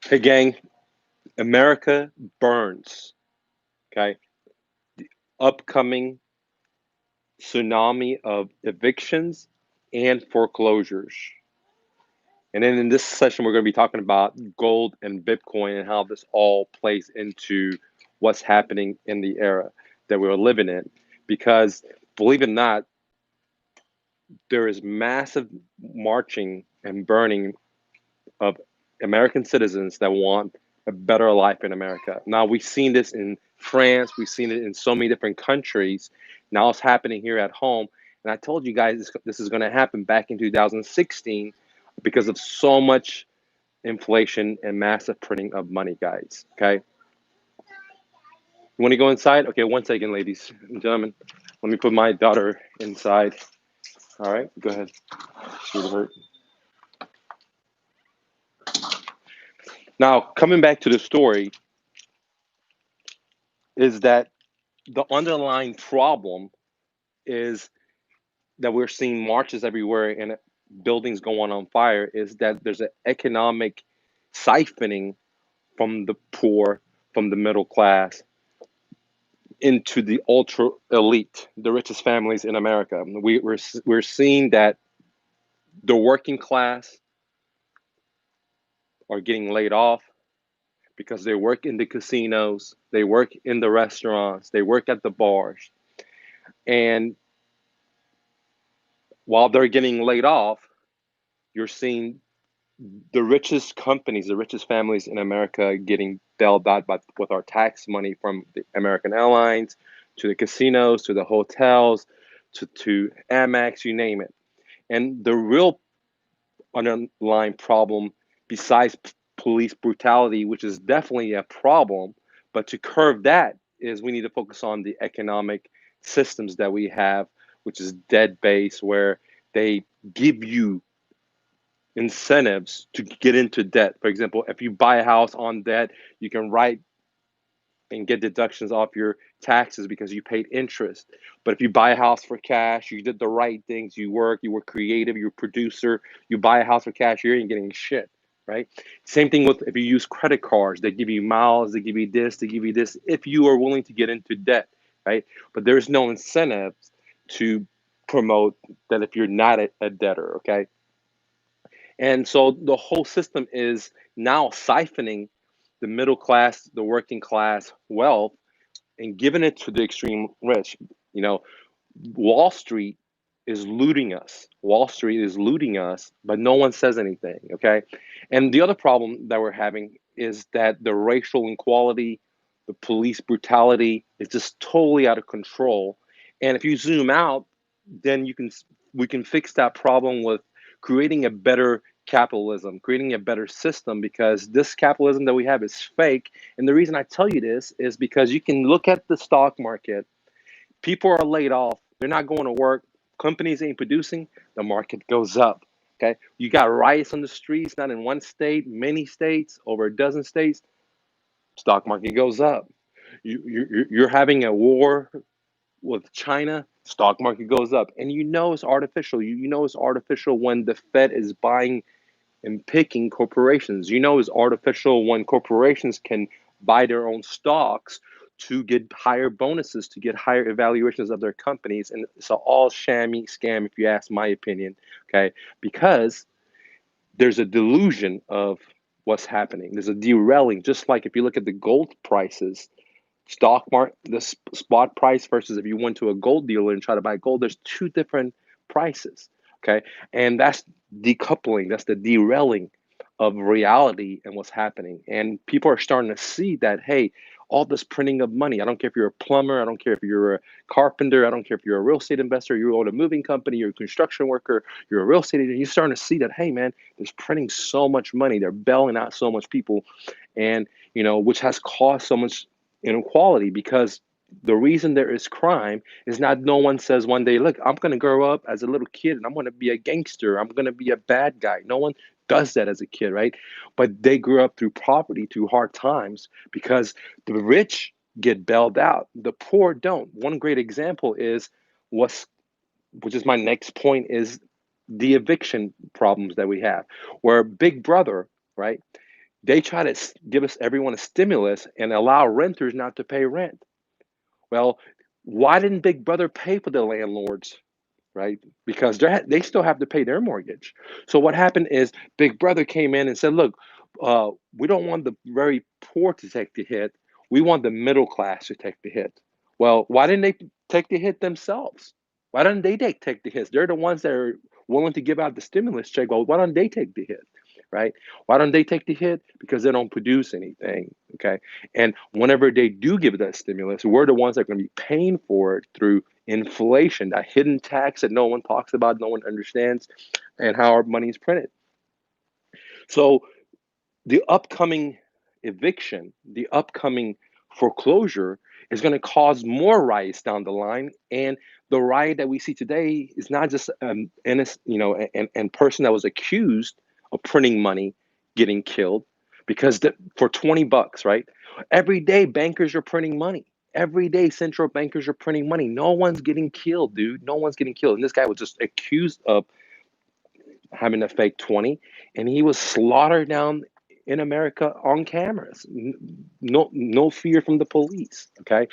Hey, gang, America burns. Okay. Upcoming tsunami of evictions and foreclosures. And then in this session, we're going to be talking about gold and Bitcoin and how this all plays into what's happening in the era that we're living in. Because believe it or not, there is massive marching and burning of American citizens that want a better life in America. Now, we've seen this in France, we've seen it in so many different countries. Now it's happening here at home. And I told you guys this is going to happen back in 2016 because of so much inflation and massive printing of money, guys. Okay. You want to go inside? Okay, one second, ladies and gentlemen. Let me put my daughter inside. All right, go ahead. Sweetheart. Now, coming back to the story, is that the underlying problem is that we're seeing marches everywhere and buildings going on fire is that there's an economic siphoning from the poor, from the middle class into the ultra elite, the richest families in America. We're seeing that the working class are getting laid off because they work in the casinos, they work in the restaurants, they work at the bars. And while they're getting laid off, you're seeing the richest companies, the richest families in America getting bailed out with our tax money from the American Airlines to the casinos, to the hotels, to Amex, you name it. And the real underlying problem, besides police brutality, which is definitely a problem, but to curb that is we need to focus on the economic systems that we have, which is debt based, where they give you incentives to get into debt. For example, if you buy a house on debt, you can write and get deductions off your taxes because you paid interest. But if you buy a house for cash, you did the right things, you work, you were creative, you're a producer, you buy a house for cash, you ain't getting shit, right? Same thing with if you use credit cards, they give you miles, they give you this, they give you this, if you are willing to get into debt, right? But there's no incentives to promote that if you're not a debtor, okay? And so the whole system is now siphoning the middle class, the working class wealth and giving it to the extreme rich. You know, Wall Street is looting us. Wall Street is looting us, but no one says anything, okay? And the other problem that we're having is that the racial inequality, the police brutality is just totally out of control. And if you zoom out, then we can fix that problem with creating a better capitalism, creating a better system because this capitalism that we have is fake. And the reason I tell you this is because you can look at the stock market. People are laid off. They're not going to work. Companies ain't producing. The market goes up. Okay. You got riots on the streets, not in one state, many states, over a dozen states. Stock market goes up. You're having a war with China. Stock market goes up. And you know it's artificial. You know it's artificial when the Fed is buying and picking corporations. You know it's artificial when corporations can buy their own stocks to get higher bonuses, to get higher evaluations of their companies. And it's an all shammy scam, if you ask my opinion, okay? Because there's a delusion of what's happening. There's a derailing, just like if you look at the gold prices, stock market, the spot price versus if you went to a gold dealer and try to buy gold, there's two different prices. Okay. And that's decoupling, that's the derailing of reality and what's happening. And people are starting to see that, hey, all this printing of money. I don't care if you're a plumber, I don't care if you're a carpenter, I don't care if you're a real estate investor, you own a moving company, you're a construction worker, you're a real estate agent. You're starting to see that, hey, man, there's printing so much money. They're bailing out so much people. And, which has caused so much inequality because the reason there is crime is not no one says one day, look, I'm going to grow up as a little kid and I'm going to be a gangster. I'm going to be a bad guy. No one does that as a kid, right? But they grew up through poverty, through hard times because the rich get bailed out. The poor don't. One great example is what's, which is my next point, is the eviction problems that we have, where Big Brother, right? They try to give us everyone a stimulus and allow renters not to pay rent. Well, why didn't Big Brother pay for the landlords? Right? Because they still have to pay their mortgage. So what happened is Big Brother came in and said, "Look, we don't want the very poor to take the hit. We want the middle class to take the hit." Well, why didn't they take the hit themselves? Why don't they take the hits? They're the ones that are willing to give out the stimulus check. Well, why don't they take the hit? Right? Why don't they take the hit? Because they don't produce anything. Okay. And whenever they do give that stimulus, we're the ones that are going to be paying for it through inflation, that hidden tax that no one talks about, no one understands, and how our money is printed. So the upcoming eviction, the upcoming foreclosure is going to cause more riots down the line. And the riot that we see today is not just innocent, and person that was accused of printing money getting killed because for $20, right? Every day bankers are printing money. Every day central bankers are printing money. No one's getting killed, dude. No one's getting killed. And this guy was just accused of having a fake 20, and he was slaughtered down in America on cameras. No fear from the police. Okay.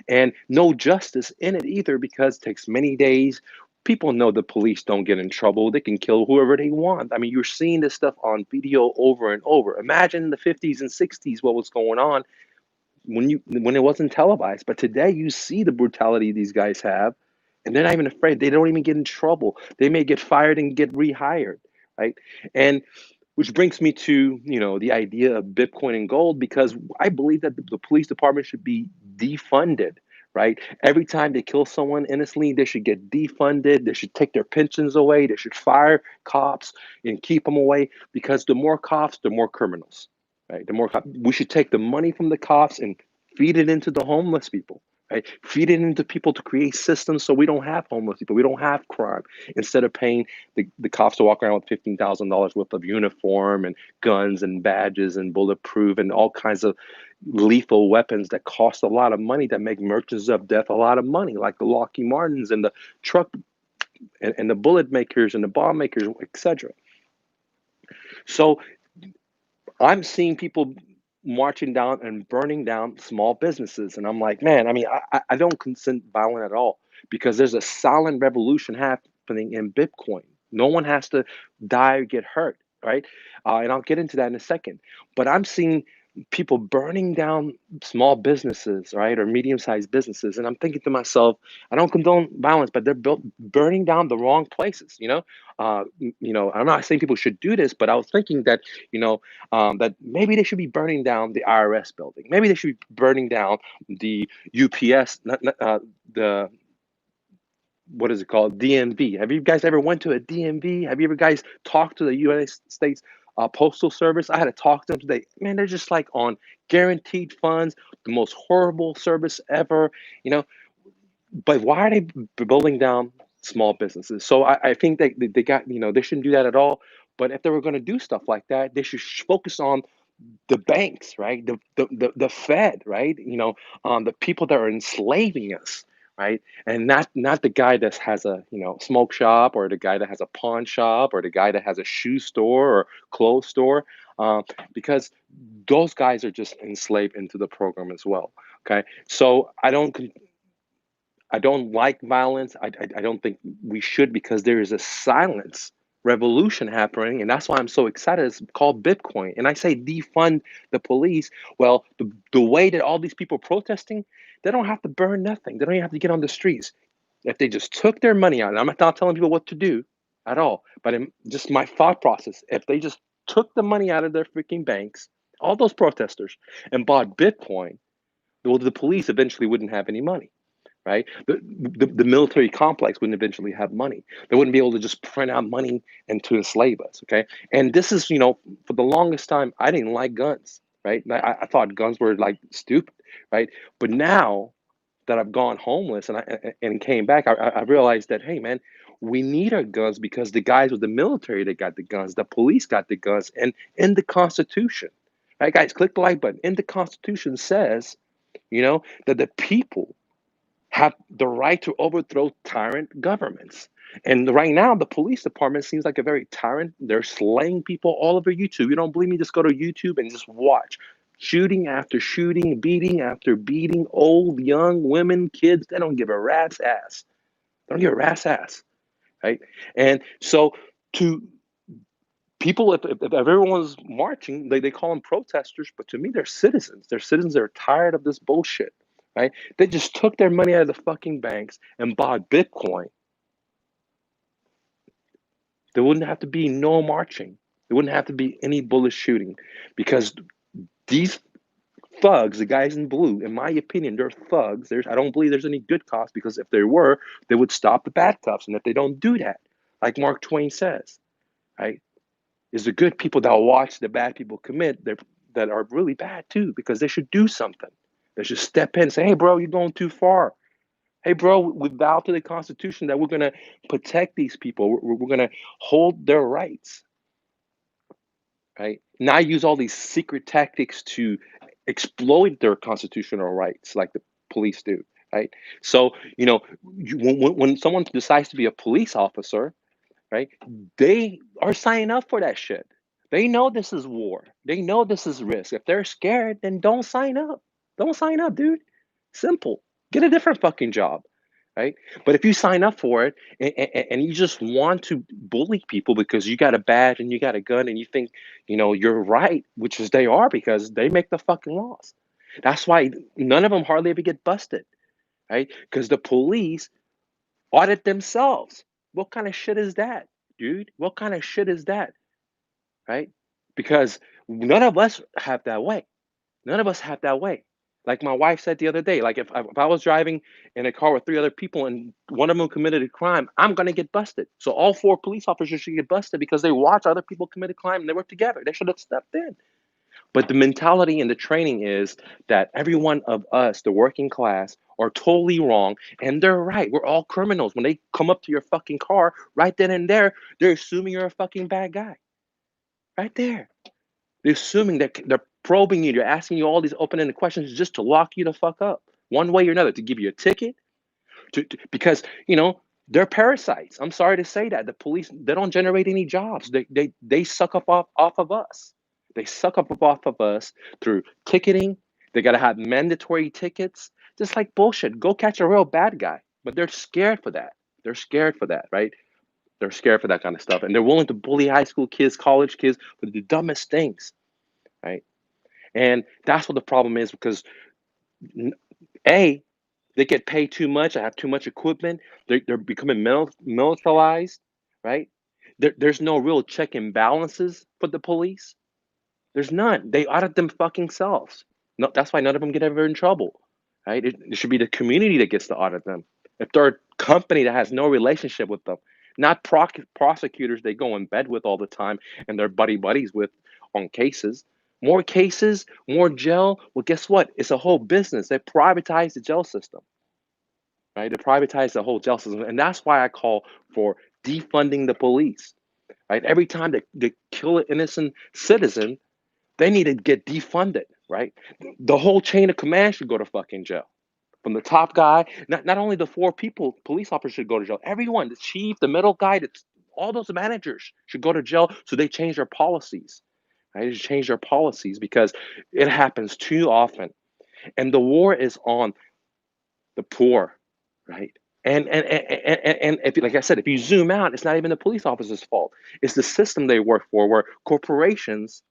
And no justice in it either, because it takes many days. People know the police don't get in trouble. They can kill whoever they want. I mean, you're seeing this stuff on video over and over. Imagine in the 50s and 60s what was going on when it wasn't televised. But today you see the brutality these guys have, and they're not even afraid. They don't even get in trouble. They may get fired and get rehired, right? And which brings me to the idea of Bitcoin and gold, because I believe that the police department should be defunded. Right? Every time they kill someone innocently, they should get defunded. They should take their pensions away. They should fire cops and keep them away, because the more cops, the more criminals. Right? The more we should take the money from the cops and feed it into the homeless people. Right? Feed it into people to create systems so we don't have homeless people. We don't have crime. Instead of paying the cops to walk around with $15,000 worth of uniform and guns and badges and bulletproof and all kinds of lethal weapons that cost a lot of money, that make merchants of death a lot of money, like the Lockheed Martins and the truck and the bullet makers and the bomb makers, etc. So I'm seeing people marching down and burning down small businesses, and I'm like, man, I mean, I don't consent violent at all, because there's a silent revolution happening in Bitcoin. No one has to die or get hurt, right? And I'll get into that in a second. But I'm seeing people burning down small businesses, right, or medium-sized businesses, and I'm thinking to myself, I don't condone violence, but they're burning down the wrong places. I'm not saying people should do this, but I was thinking that that maybe they should be burning down the IRS building. Maybe they should be burning down the UPS, the what is it called, DMV. Have you guys ever went to a DMV? Have you ever guys talked to the United States Postal Service? I had to talk to them today. Man, they're just like on guaranteed funds, the most horrible service ever. You know, but why are they building down small businesses? So I think that they got, they shouldn't do that at all. But if they were going to do stuff like that, they should focus on the banks, right? The Fed, right? The people that are enslaving us, right? And not the guy that has a smoke shop, or the guy that has a pawn shop, or the guy that has a shoe store or clothes store, because those guys are just enslaved into the program as well. Okay, so I don't like violence. I don't think we should, because there is a silence revolution happening, and that's why I'm so excited. It's called Bitcoin, and I say defund the police. Well, the way that all these people protesting, they don't have to burn nothing. They don't even have to get on the streets. If they just took their money out, and I'm not telling people what to do at all, but in just my thought process, if they just took the money out of their freaking banks, all those protesters, and bought Bitcoin, well, the police eventually wouldn't have any money, right? The military complex wouldn't eventually have money. They wouldn't be able to just print out money and to enslave us, okay? And this is, for the longest time, I didn't like guns, right? I thought guns were like stupid, right? But now that I've gone homeless and came back, I realized that, hey, man, we need our guns, because the guys with the military, they got the guns, the police got the guns, and in the Constitution, right, guys, click the like button. In the Constitution says, that the people have the right to overthrow tyrant governments. And right now, the police department seems like a very tyrant. They're slaying people all over YouTube. You don't believe me? Just go to YouTube and just watch. Shooting after shooting, beating after beating, old, young, women, kids. They don't give a rat's ass. They don't give a rat's ass, right? And so, to people, if everyone's marching, they call them protesters, but to me, they're citizens. They're citizens that are tired of this bullshit, right? They just took their money out of the fucking banks and bought Bitcoin. There wouldn't have to be no marching. There wouldn't have to be any bullet shooting because these thugs, the guys in blue, in my opinion, they're thugs. I don't believe there's any good cops because if there were, they would stop the bad cops. And if they don't do that, like Mark Twain says, right, is the good people that watch the bad people commit that are really bad too because they should do something. They should step in and say, hey, bro, you're going too far. Hey, bro, we vow to the Constitution that we're going to protect these people. We're going to hold their rights, right? Not use all these secret tactics to exploit their constitutional rights like the police do, right? So, when someone decides to be a police officer, right, they are signing up for that shit. They know this is war. They know this is risk. If they're scared, then don't sign up. Don't sign up, dude. Simple. Get a different fucking job, right? But if you sign up for it and you just want to bully people because you got a badge and you got a gun and you think, you're right, which is they are because they make the fucking laws. That's why none of them hardly ever get busted, right? Because the police audit themselves. What kind of shit is that, dude? What kind of shit is that, right? Because none of us have that way. None of us have that way. Like my wife said the other day, like if I was driving in a car with three other people and one of them committed a crime, I'm gonna get busted. So all four police officers should get busted because they watch other people commit a crime and they work together. They should have stepped in. But the mentality and the training is that every one of us, the working class, are totally wrong, and they're right. We're all criminals. When they come up to your fucking car, right then and there, they're assuming you're a fucking bad guy. Right there. They're assuming that they're probing you. They're asking you all these open-ended questions just to lock you the fuck up, one way or another, to give you a ticket, because they're parasites. I'm sorry to say that the police, they don't generate any jobs. They suck up off of us. They suck up off of us through ticketing. They got to have mandatory tickets, just like bullshit. Go catch a real bad guy, but they're scared for that. They're scared for that, right? They're scared for that kind of stuff, and they're willing to bully high school kids, college kids for the dumbest things, right? And that's what the problem is because a they get paid too much. I have too much equipment. They're becoming militarized, right? There's no real check and balances for the police. There's none. They audit them fucking selves. No, that's why none of them get ever in trouble, right? It should be the community that gets to audit them. If they're a company that has no relationship with them, not prosecutors they go in bed with all the time and they're buddies with on cases. More cases, more jail. Well, guess what? It's a whole business. They privatize the jail system, right? They privatize the whole jail system, and that's why I call for defunding the police, right? Every time they kill an innocent citizen, they need to get defunded, right? The whole chain of command should go to fucking jail. From the top guy, not only the four people, police officers should go to jail. Everyone, the chief, the middle guy, all those managers should go to jail so they change their policies. Right? They should change their policies because it happens too often. And the war is on the poor, right? And if, like I said, if you zoom out, it's not even the police officer's fault. It's the system they work for, where corporations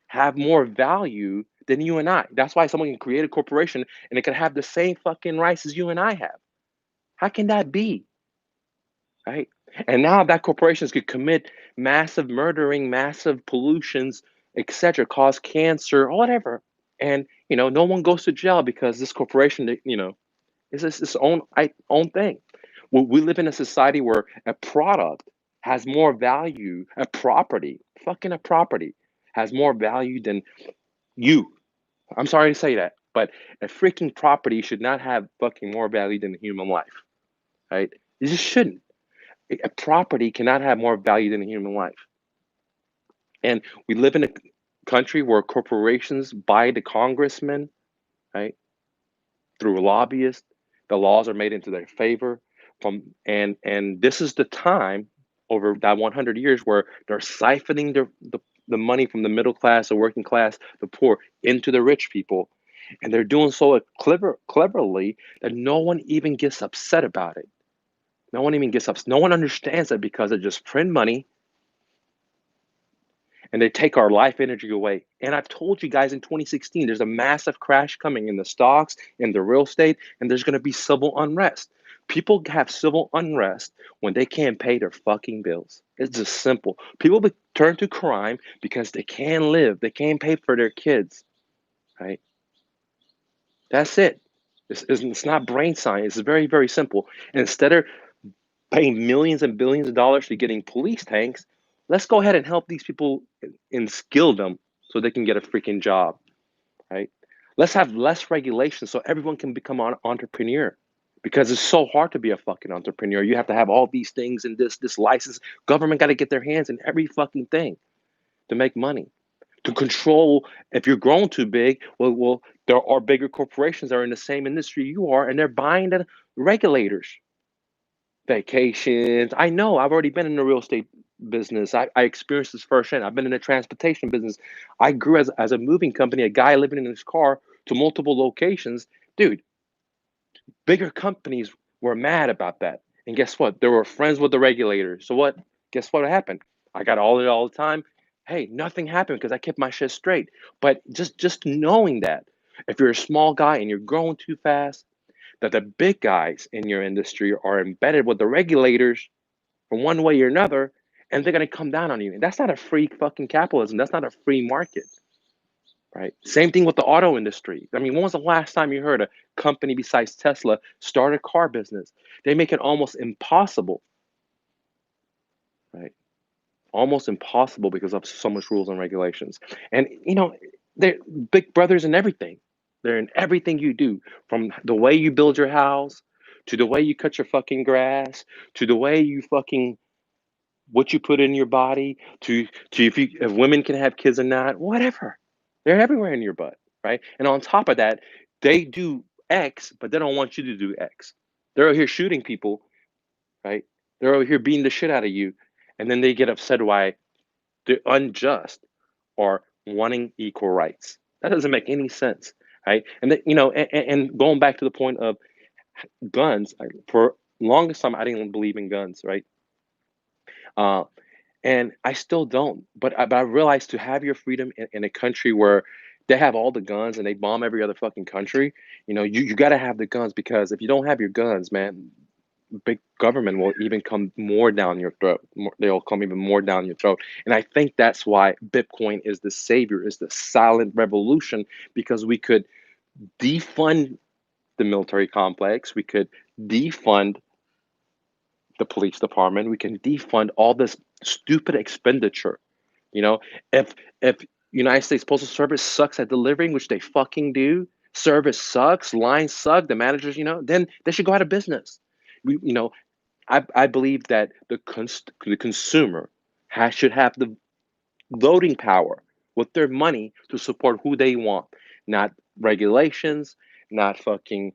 have more value than you and I. That's why someone can create a corporation and it can have the same fucking rights as you and I have. How can that be? Right? And now that corporations could commit massive murdering, massive pollutions, etc., cause cancer, or whatever. And no one goes to jail because this corporation, is its own thing. We live in a society where a product has more value, a property has more value than you. I'm sorry to say that, but a freaking property should not have fucking more value than a human life, right? It just shouldn't. A property cannot have more value than a human life. And we live in a country where corporations buy the congressmen, right, through lobbyists. The laws are made into their favor. And this is the time over that 100 years where they're siphoning the money from the middle class, the working class, the poor into the rich people, and they're doing so cleverly that no one even gets upset about it. No one even gets upset. No one understands it because they just print money and they take our life energy away. And I've told you guys in 2016, there's a massive crash coming in the stocks, in the real estate, and there's going to be civil unrest. People have civil unrest when they can't pay their fucking bills. It's just simple. People turn to crime because they can't live, they can't pay for their kids, right? That's it. It's not brain science. It's very, very simple. And instead of paying millions and billions of dollars to getting police tanks, let's go ahead and help these people and skill them so they can get a freaking job, right? Let's have less regulation so everyone can become an entrepreneur because it's so hard to be a fucking entrepreneur. You have to have all these things and this license. Government got to get their hands in every fucking thing to make money. To control, if you're growing too big, well, there are bigger corporations that are in the same industry you are, and they're buying the regulators. Vacations. I know. I've already been in the real estate business. I experienced this firsthand. I've been in the transportation business. I grew as a moving company, a guy living in his car to multiple locations. Dude, bigger companies were mad about that. And guess what? They were friends with the regulators. So what? Guess what happened? I got all the time. Hey, nothing happened because I kept my shit straight. But just knowing that, if you're a small guy and you're growing too fast, that the big guys in your industry are embedded with the regulators from one way or another, and they're going to come down on you. And that's not a free fucking capitalism. That's not a free market, right? Same thing with the auto industry. I mean, when was the last time you heard a company besides Tesla start a car business? They make it almost impossible, right? Almost impossible because of so much rules and regulations. And they're big brothers in everything. They're in everything you do, from the way you build your house to the way you cut your fucking grass to the way you fucking what you put in your body to if women can have kids or not, whatever. They're everywhere in your butt, right? And on top of that, they do X, but they don't want you to do X. They're out here shooting people, right? They're over here beating the shit out of you, and then they get upset why they're unjust or wanting equal rights. That doesn't make any sense, right? And and going back to the point of guns, for longest time I didn't believe in guns, right? Uh, and I still don't. But I realized to have your freedom in a country where they have all the guns and they bomb every other fucking country, you got to have the guns because if you don't have your guns, man, big government will even come more down your throat. They'll come even more down your throat. And I think that's why Bitcoin is the savior, is the silent revolution, because we could defund the military complex, we could defund the police department, we can defund all this stupid expenditure. You know, if United States Postal Service sucks at delivering, which they fucking do, service sucks, lines suck, the managers, then they should go out of business. We, you know, I believe that the consumer should have the voting power with their money to support who they want, not regulations, not fucking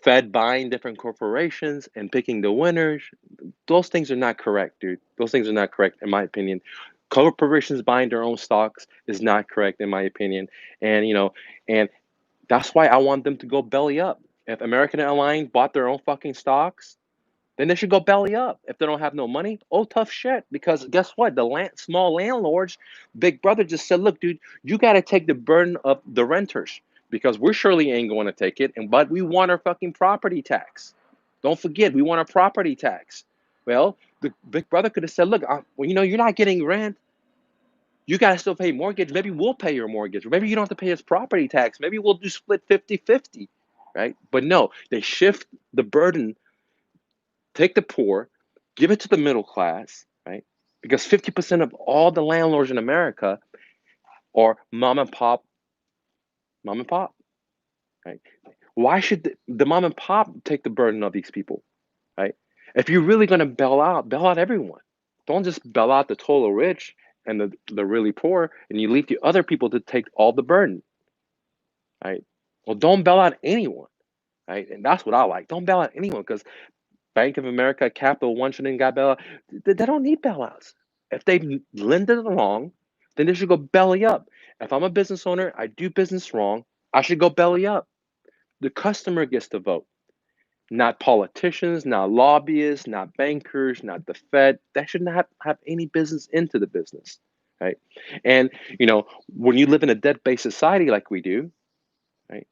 Fed buying different corporations and picking the winners. Those things are not correct, dude. Those things are not correct, in my opinion. Corporations buying their own stocks is not correct, in my opinion. And and that's why I want them to go belly up. If American Airlines bought their own fucking stocks, then they should go belly up. If they don't have no money, oh tough shit. Because guess what? The small landlords, Big Brother just said, look, dude, you got to take the burden of the renters because we surely ain't going to take it. But we want our fucking property tax. Don't forget, we want a property tax. Well, the Big Brother could have said, look, well, you're not getting rent. You got to still pay mortgage. Maybe we'll pay your mortgage. Maybe you don't have to pay us property tax. Maybe we'll do split 50-50, right? But no, they shift the burden, take the poor, give it to the middle class, right? Because 50% of all the landlords in America are mom and pop, right? Why should the mom and pop take the burden of these people, right? If you're really going to bail out everyone. Don't just bail out the total rich and the really poor, and you leave the other people to take all the burden, right? Well, don't bail out anyone, right? And that's what I like. Don't bail out anyone because Bank of America, Capital One shouldn't got bailout. They don't need bailouts. If they lend it wrong, then they should go belly up. If I'm a business owner, I do business wrong, I should go belly up. The customer gets to vote, not politicians, not lobbyists, not bankers, not the Fed. That should not have any business into the business, right? And when you live in a debt-based society like we do, right?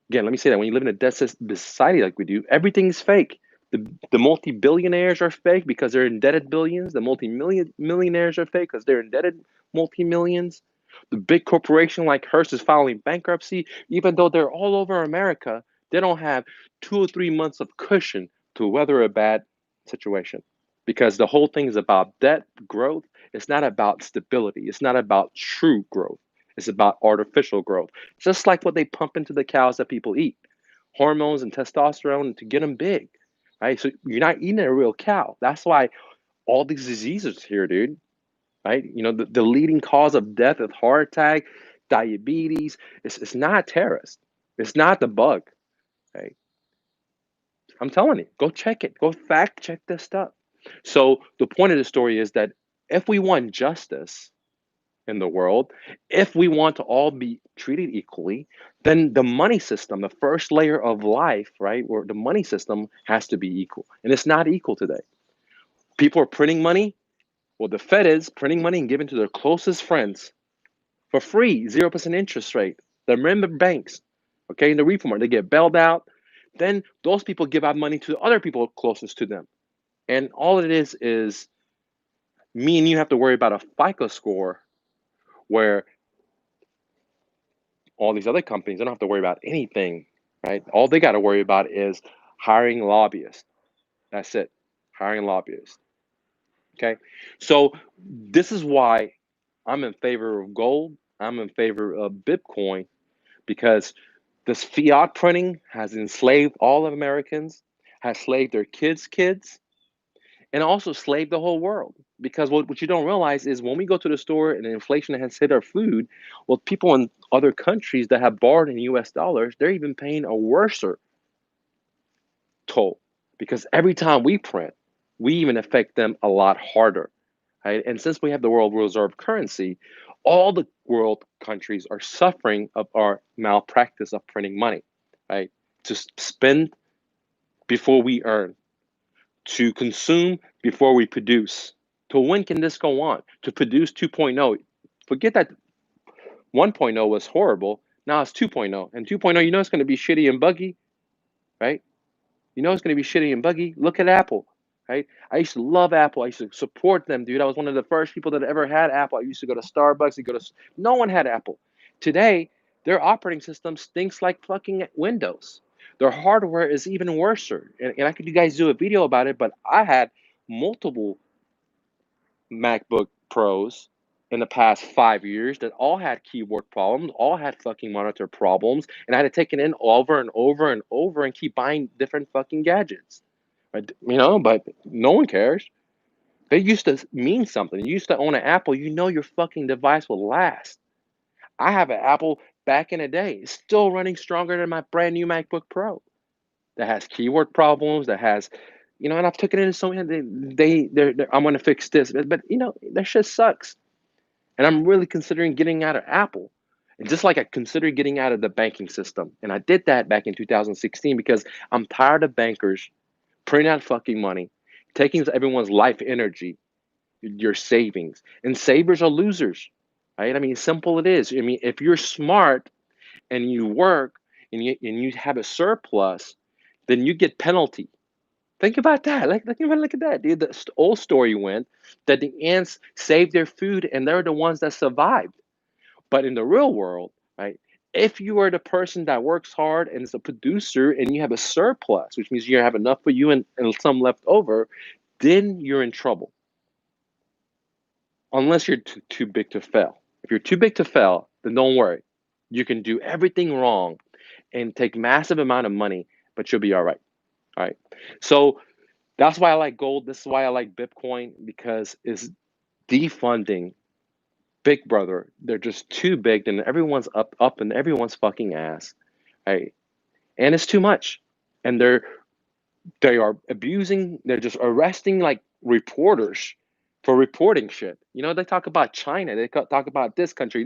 Again, let me say that when you live in a debt society like we do, everything's fake. The multi-billionaires are fake because they're indebted billions. The millionaires are fake because they're indebted multi-millions. The big corporation like Hearst is filing bankruptcy, even though they're all over America. They don't have 2 or 3 months of cushion to weather a bad situation because the whole thing is about debt growth. It's not about stability. It's not about true growth. It's about artificial growth, just like what they pump into the cows that people eat, hormones and testosterone to get them big, right? So you're not eating a real cow. That's why all these diseases are here, dude, right? The leading cause of death is heart attack, diabetes. It's not terrorists. It's not the bug, right? I'm telling you, go check it. Go fact check this stuff. So the point of the story is that if we want justice in the world, if we want to all be treated equally, then the money system, the first layer of life, right, where the money system has to be equal. And it's not equal today. People are printing money. Well, the Fed is printing money and giving to their closest friends for free, 0% interest rate. The member banks, okay, in the repo market, they get bailed out. Then those people give out money to the other people closest to them. And all it is me and you have to worry about a FICO score where all these other companies, they don't have to worry about anything, right? All they got to worry about is hiring lobbyists. That's it, hiring lobbyists. Okay, so this is why I'm in favor of gold. I'm in favor of Bitcoin because this fiat printing has enslaved all of Americans, has enslaved their kids, and also slaved the whole world. Because what you don't realize is when we go to the store and inflation has hit our food, well, people in other countries that have borrowed in US dollars, they're even paying a worser toll because every time we print, we even affect them a lot harder. Right? And since we have the world reserve currency, all the world countries are suffering of our malpractice of printing money, right? To spend before we earn, to consume before we produce. To when can this go on? To produce 2.0. Forget that 1.0 was horrible. Now it's 2.0. And 2.0, it's going to be shitty and buggy, right? It's going to be shitty and buggy. Look at Apple, right? I used to love Apple. I used to support them, dude. I was one of the first people that ever had Apple. I used to go to Starbucks. No one had Apple. Today, their operating system stinks like fucking Windows. Their hardware is even worse. And I could you guys do a video about it, but I had multiple MacBook Pros in the past 5 years that all had keyboard problems, all had fucking monitor problems, and I had to take it in over and over and over and keep buying different fucking gadgets. But no one cares. They used to mean something. You used to own an Apple, your fucking device will last. I have an Apple back in the day. It's still running stronger than my brand new MacBook Pro that has keyboard problems, that has, and I've taken it in so many, I'm going to fix this. But that shit sucks. And I'm really considering getting out of Apple. And just like I considered getting out of the banking system. And I did that back in 2016 because I'm tired of bankers printing out fucking money, taking everyone's life energy, your savings. And savers are losers, right? I mean, simple it is. I mean, if you're smart and you work and you have a surplus, then you get penalty. Think about that. Look at that, dude. The old story went that the ants saved their food and they're the ones that survived. But in the real world, right, if you are the person that works hard and is a producer and you have a surplus, which means you have enough for you and some left over, then you're in trouble. Unless you're too big to fail. If you're too big to fail, then don't worry. You can do everything wrong and take massive amount of money, but you'll be all right. All right. So that's why I like gold. This is why I like Bitcoin because it's defunding Big Brother. They're just too big, and everyone's up in everyone's fucking ass, right? And it's too much, and they're They are abusing, they're just arresting like reporters for reporting shit. You know, they talk about China, they talk about this country,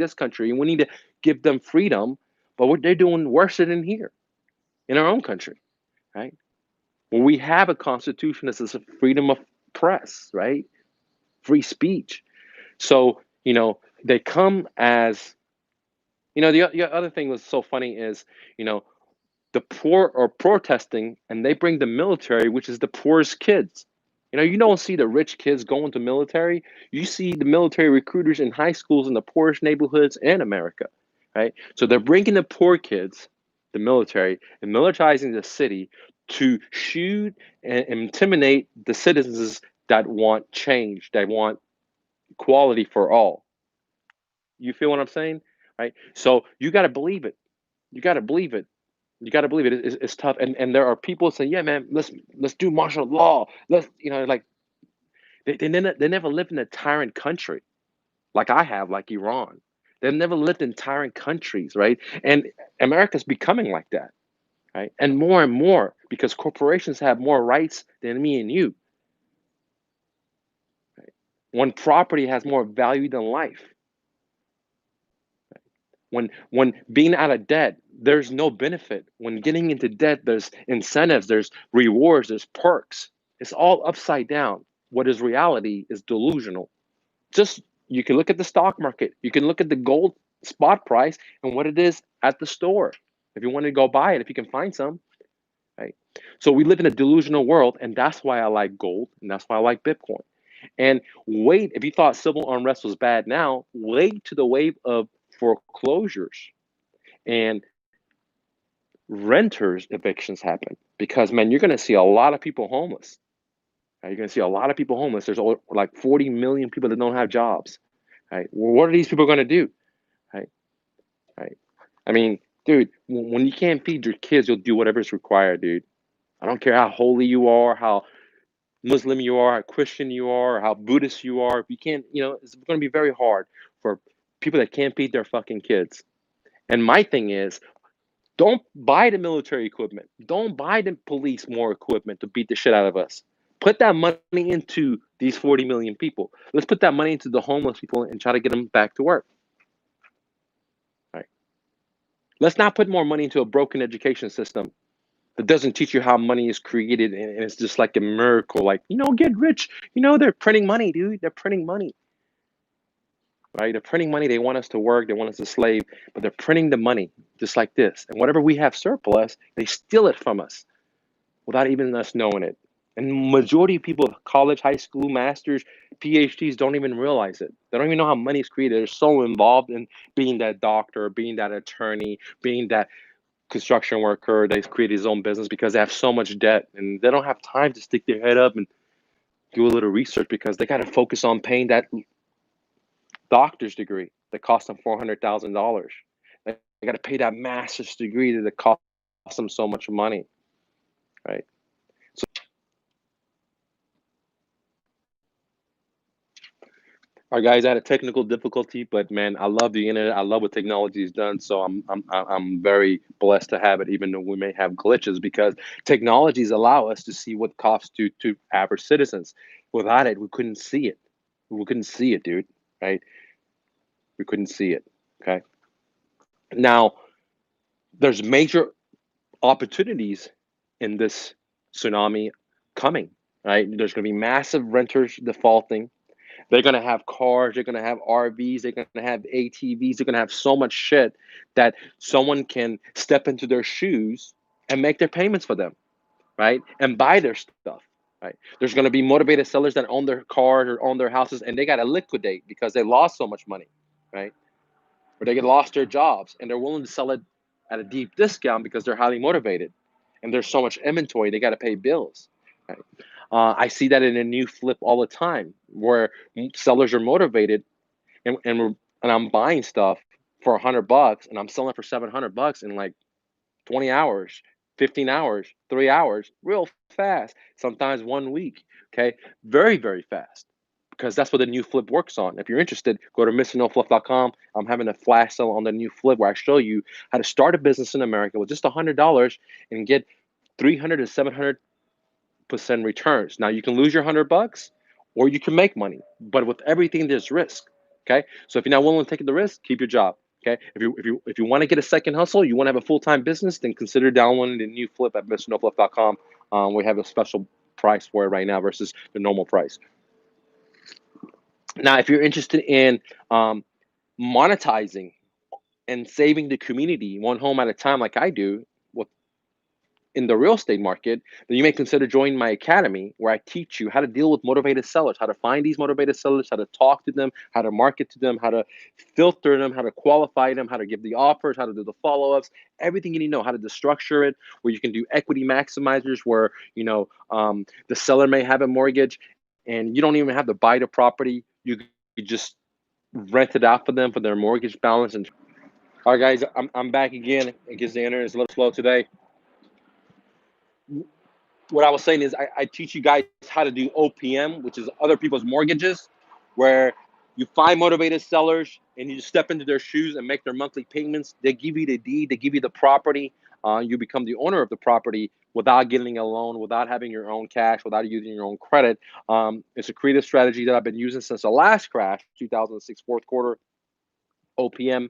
and we need to give them freedom, but what they're doing worse than here in our own country, right? When we have a constitution that says freedom of press, right? Free speech. So, they come as, the other thing was so funny is, you know, the poor are protesting and they bring the military, which is the poorest kids. You don't see the rich kids going to military. You see the military recruiters in high schools in the poorest neighborhoods in America, right? So they're bringing the poor kids, the military, and militarizing the city to shoot and intimidate the citizens that want change, that want equality for all. You feel what I'm saying? Right? So you got to believe it. You got to believe it. You got to believe it. It's tough, and there are people saying, "Yeah, man, let's do martial law. Let's, like they never lived in a tyrant country like I have, like Iran. They've never lived in tyrant countries, right? And America's becoming like that, right? And more because corporations have more rights than me and you. Right? When property has more value than life, when being out of debt, there's no benefit. When getting into debt, there's incentives, there's rewards, there's perks. It's all upside down. What is reality is delusional. Just you can look at the stock market, you can look at the gold spot price and what it is at the store. If you want to go buy it, if you can find some, right? So we live in a delusional world, and that's why I like gold, and that's why I like Bitcoin. And wait, if you thought civil unrest was bad now, wait to the wave of foreclosures and renters evictions happen because man, you're going to see a lot of people homeless. You're going to see a lot of people homeless. There's like 40 million people that don't have jobs. Right? Well, what are these people going to do? Right? Right? I mean, dude, when you can't feed your kids, you'll do whatever is required, dude. I don't care how holy you are, how Muslim you are, how Christian you are, how Buddhist you are. If you can't, it's going to be very hard for people that can't feed their fucking kids. And my thing is, don't buy the military equipment. Don't buy the police more equipment to beat the shit out of us. Put that money into these 40 million people. Let's put that money into the homeless people and try to get them back to work. Right? Let's not put more money into a broken education system that doesn't teach you how money is created and it's just like a miracle. Like, get rich. They're printing money, dude. They're printing money. Right? They're printing money. They want us to work. They want us to slave, but they're printing the money just like this. And whatever we have surplus, they steal it from us without even us knowing it. And majority of people, college, high school, masters, PhDs, don't even realize it. They don't even know how money is created. They're so involved in being that doctor, being that attorney, being that construction worker that's created his own business because they have so much debt and they don't have time to stick their head up and do a little research because they got to focus on paying that doctor's degree that cost them $400,000. They got to pay that master's degree that costs them so much money, right? So our guys had a technical difficulty, but man, I love the internet. I love what technology has done. So I'm very blessed to have it, even though we may have glitches, because technologies allow us to see what costs to average citizens. Without it, we couldn't see it. We couldn't see it, dude. Right? We couldn't see it. Okay. Now, there's major opportunities in this tsunami coming. Right? There's going to be massive renters defaulting. They're gonna have cars, they're gonna have RVs, they're gonna have ATVs, they're gonna have so much shit that someone can step into their shoes and make their payments for them, right? And buy their stuff, right? There's gonna be motivated sellers that own their cars or own their houses and they gotta liquidate because they lost so much money, right? Or they get lost their jobs and they're willing to sell it at a deep discount because they're highly motivated and there's so much inventory they got to pay bills. Right? I see that in a new flip all the time where sellers are motivated and I'm buying stuff for $100 and I'm selling for $700 in like 20 hours, 15 hours, 3 hours, real fast. Sometimes 1 week. Okay, very very fast because that's what the new flip works on. If you're interested, go to mrnoflip.com. I'm having a flash sale on the new flip where I show you how to start a business in America with just $100 and get 300 to 700 returns. Now you can lose your $100 or you can make money, but with everything there's risk. Okay, so if you're not willing to take the risk, keep your job. Okay, if you want to get a second hustle, you want to have a full-time business, then consider downloading the new Flip at mrnoflip.com. We have a special price for it right now versus the normal price. Now, if you're interested in monetizing and saving the community one home at a time, like I do, with in the real estate market, then you may consider joining my academy where I teach you how to deal with motivated sellers, how to find these motivated sellers, how to talk to them, how to market to them, how to filter them, how to qualify them, how to give the offers, how to do the follow-ups, everything you need to know, how to structure it, where you can do equity maximizers, where the seller may have a mortgage and you don't even have to buy the property. You just rent it out for them for their mortgage balance. And all right, guys, I'm back again. I guess the internet is a little slow today. What I was saying is I teach you guys how to do OPM, which is other people's mortgages, where you find motivated sellers and you just step into their shoes and make their monthly payments. They give you the deed, they give you the property. You become the owner of the property without getting a loan, without having your own cash, without using your own credit. It's a creative strategy that I've been using since the last crash, 2006 fourth quarter. OPM.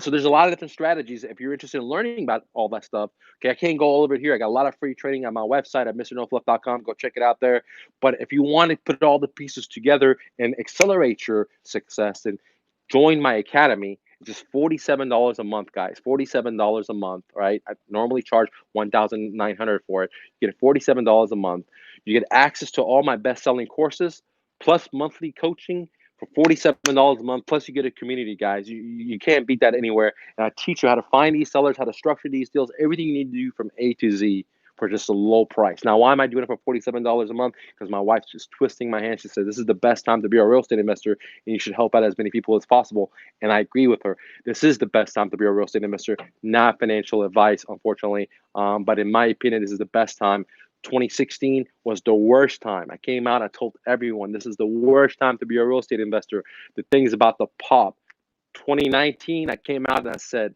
So there's a lot of different strategies. If you're interested in learning about all that stuff, okay, I can't go all over it here. I got a lot of free training on my website at mrnoflip.com. Go check it out there. But if you want to put all the pieces together and accelerate your success, then join my academy. It's just $47 a month, guys. $47 a month, right? I normally charge $1,900 for it. You get $47 a month. You get access to all my best-selling courses plus monthly coaching for $47 a month. Plus, you get a community, guys. You can't beat that anywhere. And I teach you how to find these sellers, how to structure these deals, everything you need to do from A to Z for just a low price. Now, why am I doing it for $47 a month? Because my wife's just twisting my hand. She said, this is the best time to be a real estate investor, and you should help out as many people as possible. And I agree with her. This is the best time to be a real estate investor, not financial advice, unfortunately. But in my opinion, this is the best time. 2016 was the worst time. I came out, I told everyone this is the worst time to be a real estate investor. The thing is about to pop. 2019, I came out and I said,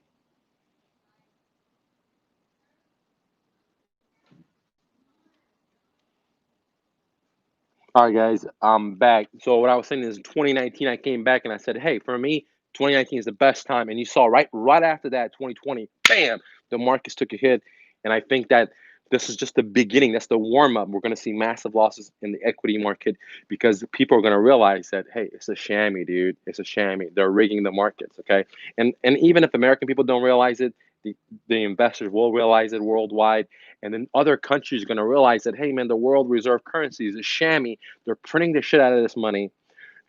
all right, guys, I'm back. So what I was saying is 2019, I came back and I said, hey, for me, 2019 is the best time. And you saw right after that, 2020, bam, the markets took a hit. And I think that this is just the beginning. That's the warm up. We're going to see massive losses in the equity market because people are going to realize that, hey, it's a shammy, dude. It's a shammy. They're rigging the markets, okay? And even if American people don't realize it, the investors will realize it worldwide. And then other countries are going to realize that, hey, man, the world reserve currency is a shammy. They're printing the shit out of this money.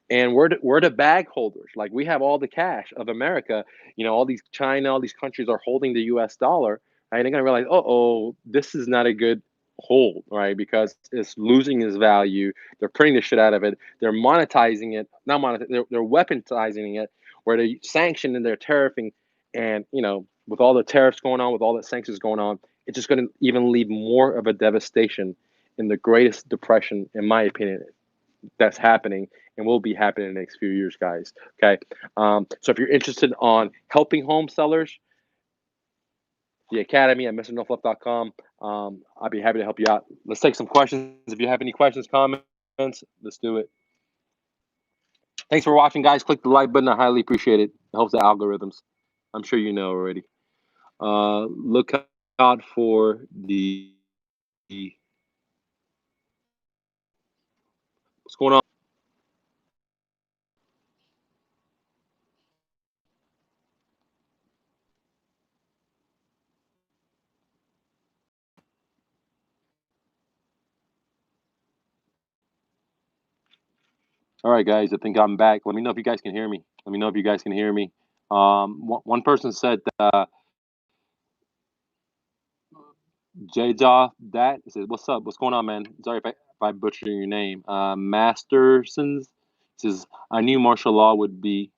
And we're the bag holders. Like, we have all the cash of America. All these China, all these countries are holding the US dollar. Right? And they're going to realize, this is not a good hold, right? Because it's losing its value. They're printing the shit out of it. They're monetizing it. Not monetizing, they're weaponizing it, where they're sanctioning and they're tariffing. And, with all the tariffs going on, with all the sanctions going on, it's just going to even leave more of a devastation in the greatest depression, in my opinion, that's happening and will be happening in the next few years, guys. Okay. So if you're interested on helping home sellers, the academy at mrnoflip.com. I'd be happy to help you out. Let's take some questions. If you have any questions, comments, let's do it. Thanks for watching, guys. Click the like button. I highly appreciate it. It helps the algorithms. I'm sure you know already. Look out for the what's going on. All right, guys. I think I'm back. Let me know if you guys can hear me. Let me know if you guys can hear me. One person said J-Jaw that says, "What's up? What's going on, man? Sorry if I butcher your name." Mastersons says, "I knew martial law would be